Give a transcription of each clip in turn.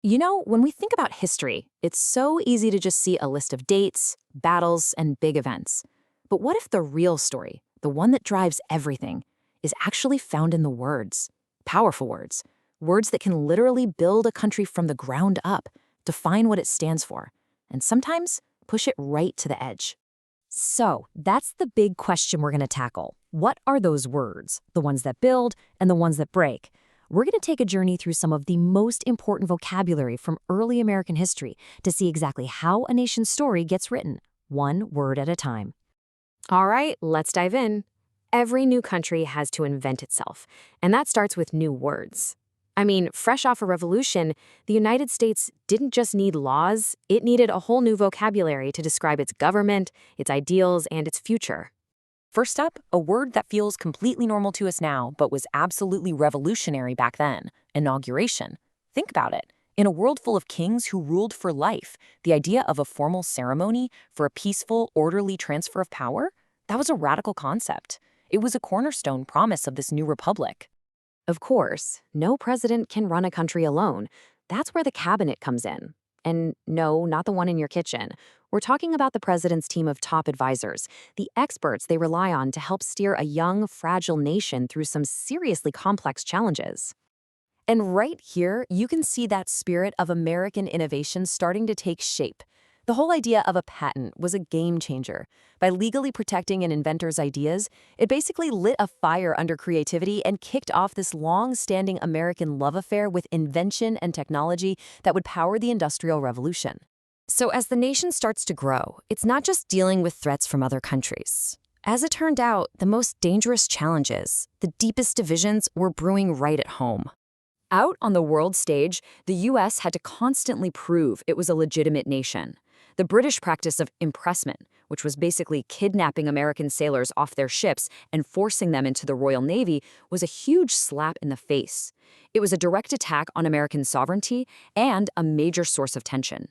You know, when we think about history, it's so easy to just see a list of dates, battles, and big events. But what if the real story, the one that drives everything, is actually found in the words? Powerful words. Words that can literally build a country from the ground up, define what it stands for, and sometimes push it right to the edge. So, that's the big question we're going to tackle. What are those words? The ones that build and the ones that break? We're going to take a journey through some of the most important vocabulary from early American history to see exactly how a nation's story gets written, one word at a time. All right, let's dive in. Every new country has to invent itself, and that starts with new words. I mean, fresh off a revolution, the United States didn't just need laws, it needed a whole new vocabulary to describe its government, its ideals, and its future. First up, a word that feels completely normal to us now, but was absolutely revolutionary back then: inauguration. Think about it. In a world full of kings who ruled for life, the idea of a formal ceremony for a peaceful, orderly transfer of power, that was a radical concept. It was a cornerstone promise of this new republic. Of course, no president can run a country alone. That's where the cabinet comes in. And no, not the one in your kitchen. We're talking about the president's team of top advisors, the experts they rely on to help steer a young, fragile nation through some seriously complex challenges. And right here, you can see that spirit of American innovation starting to take shape. The whole idea of a patent was a game changer. By legally protecting an inventor's ideas, it basically lit a fire under creativity and kicked off this long-standing American love affair with invention and technology that would power the Industrial Revolution. So as the nation starts to grow, it's not just dealing with threats from other countries. As it turned out, the most dangerous challenges, the deepest divisions, were brewing right at home. Out on the world stage, the U.S. had to constantly prove it was a legitimate nation. The British practice of impressment, which was basically kidnapping American sailors off their ships and forcing them into the Royal Navy, was a huge slap in the face. It was a direct attack on American sovereignty and a major source of tension.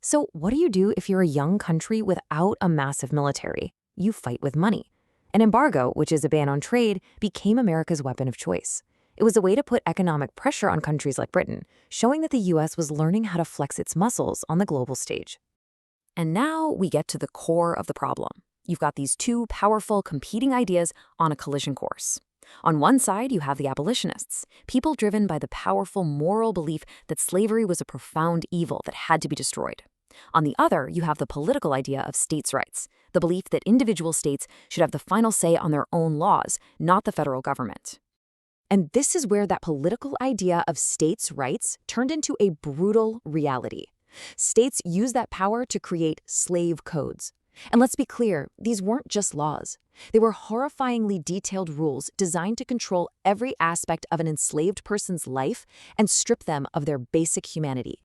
So what do you do if you're a young country without a massive military? You fight with money. An embargo, which is a ban on trade, became America's weapon of choice. It was a way to put economic pressure on countries like Britain, showing that the U.S. was learning how to flex its muscles on the global stage. And now we get to the core of the problem. You've got these two powerful competing ideas on a collision course. On one side, you have the abolitionists, people driven by the powerful moral belief that slavery was a profound evil that had to be destroyed. On the other, you have the political idea of states' rights, the belief that individual states should have the final say on their own laws, not the federal government. And this is where that political idea of states' rights turned into a brutal reality. States used that power to create slave codes. And let's be clear, these weren't just laws. They were horrifyingly detailed rules designed to control every aspect of an enslaved person's life and strip them of their basic humanity.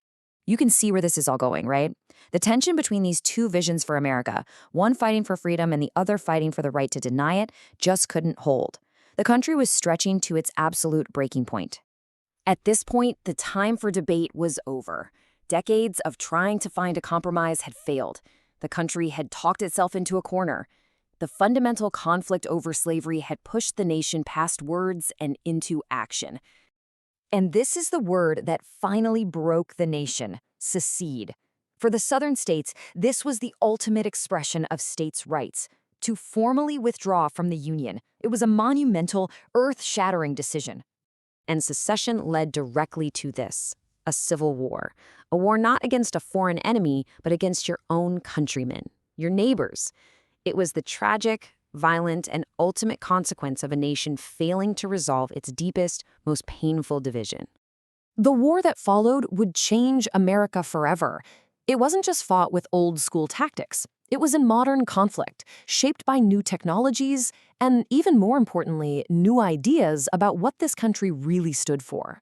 You can see where this is all going, right? The tension between these two visions for America, one fighting for freedom and the other fighting for the right to deny it, just couldn't hold. The country was stretching to its absolute breaking point. At this point, the time for debate was over. Decades of trying to find a compromise had failed. The country had talked itself into a corner. The fundamental conflict over slavery had pushed the nation past words and into action. And this is the word that finally broke the nation: secede. For the Southern states, this was the ultimate expression of states' rights. To formally withdraw from the Union, it was a monumental, earth-shattering decision. And secession led directly to this: a civil war. A war not against a foreign enemy, but against your own countrymen, your neighbors. It was the tragic, violent, and ultimate consequence of a nation failing to resolve its deepest, most painful division. The war that followed would change America forever. It wasn't just fought with old-school tactics. It was in modern conflict, shaped by new technologies and, even more importantly, new ideas about what this country really stood for.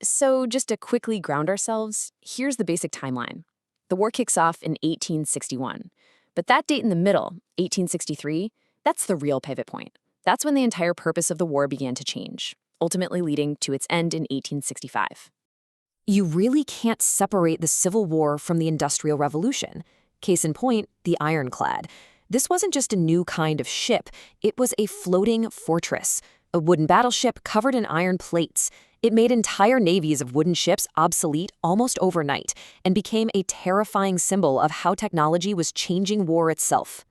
So just to quickly ground ourselves, here's the basic timeline. The war kicks off in 1861. But that date in the middle, 1863, that's the real pivot point. That's when the entire purpose of the war began to change, ultimately leading to its end in 1865. You really can't separate the Civil War from the Industrial Revolution. Case in point, the ironclad. This wasn't just a new kind of ship, it was a floating fortress, a wooden battleship covered in iron plates. It made entire navies of wooden ships obsolete almost overnight and became a terrifying symbol of how technology was changing war itself.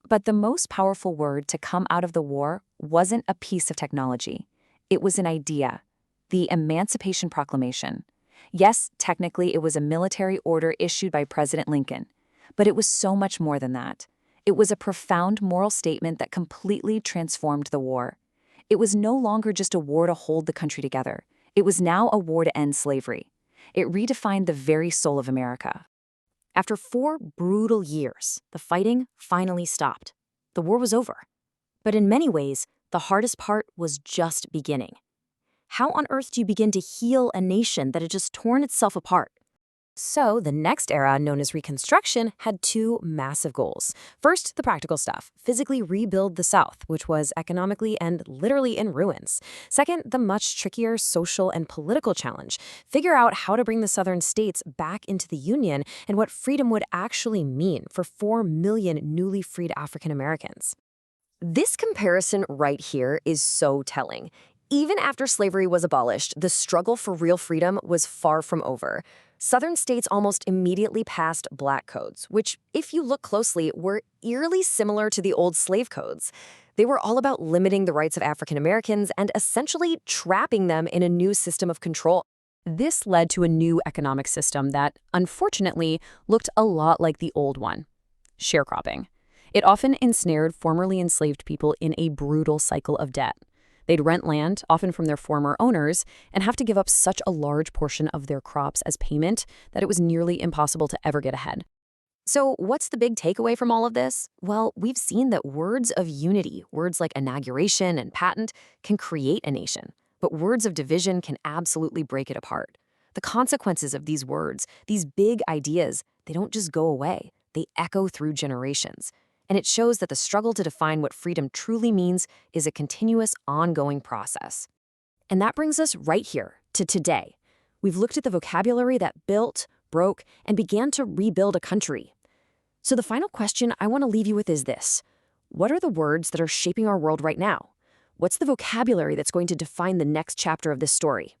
But the most powerful word to come out of the war wasn't a piece of technology. It was an idea, the Emancipation Proclamation. Yes, technically it was a military order issued by President Lincoln, but it was so much more than that. It was a profound moral statement that completely transformed the war. It was no longer just a war to hold the country together. It was now a war to end slavery. It redefined the very soul of America. After 4 brutal years, the fighting finally stopped. The war was over. But in many ways, the hardest part was just beginning. How on earth do you begin to heal a nation that had just torn itself apart? So the next era, known as Reconstruction, had 2 massive goals. First, the practical stuff, physically rebuild the South, which was economically and literally in ruins. Second, the much trickier social and political challenge, figure out how to bring the Southern states back into the Union and what freedom would actually mean for 4 million newly freed African Americans. This comparison right here is so telling. Even after slavery was abolished, the struggle for real freedom was far from over. Southern states almost immediately passed black codes, which, if you look closely, were eerily similar to the old slave codes. They were all about limiting the rights of African Americans and essentially trapping them in a new system of control. This led to a new economic system that, unfortunately, looked a lot like the old one: sharecropping. It often ensnared formerly enslaved people in a brutal cycle of debt. They'd rent land, often from their former owners, and have to give up such a large portion of their crops as payment that it was nearly impossible to ever get ahead. So what's the big takeaway from all of this? Well, we've seen that words of unity, words like inauguration and patent, can create a nation, but words of division can absolutely break it apart. The consequences of these words, these big ideas, they don't just go away. They echo through generations. And it shows that the struggle to define what freedom truly means is a continuous, ongoing process. And that brings us right here to today. We've looked at the vocabulary that built, broke, and began to rebuild a country. So the final question I want to leave you with is this: what are the words that are shaping our world right now? What's the vocabulary that's going to define the next chapter of this story?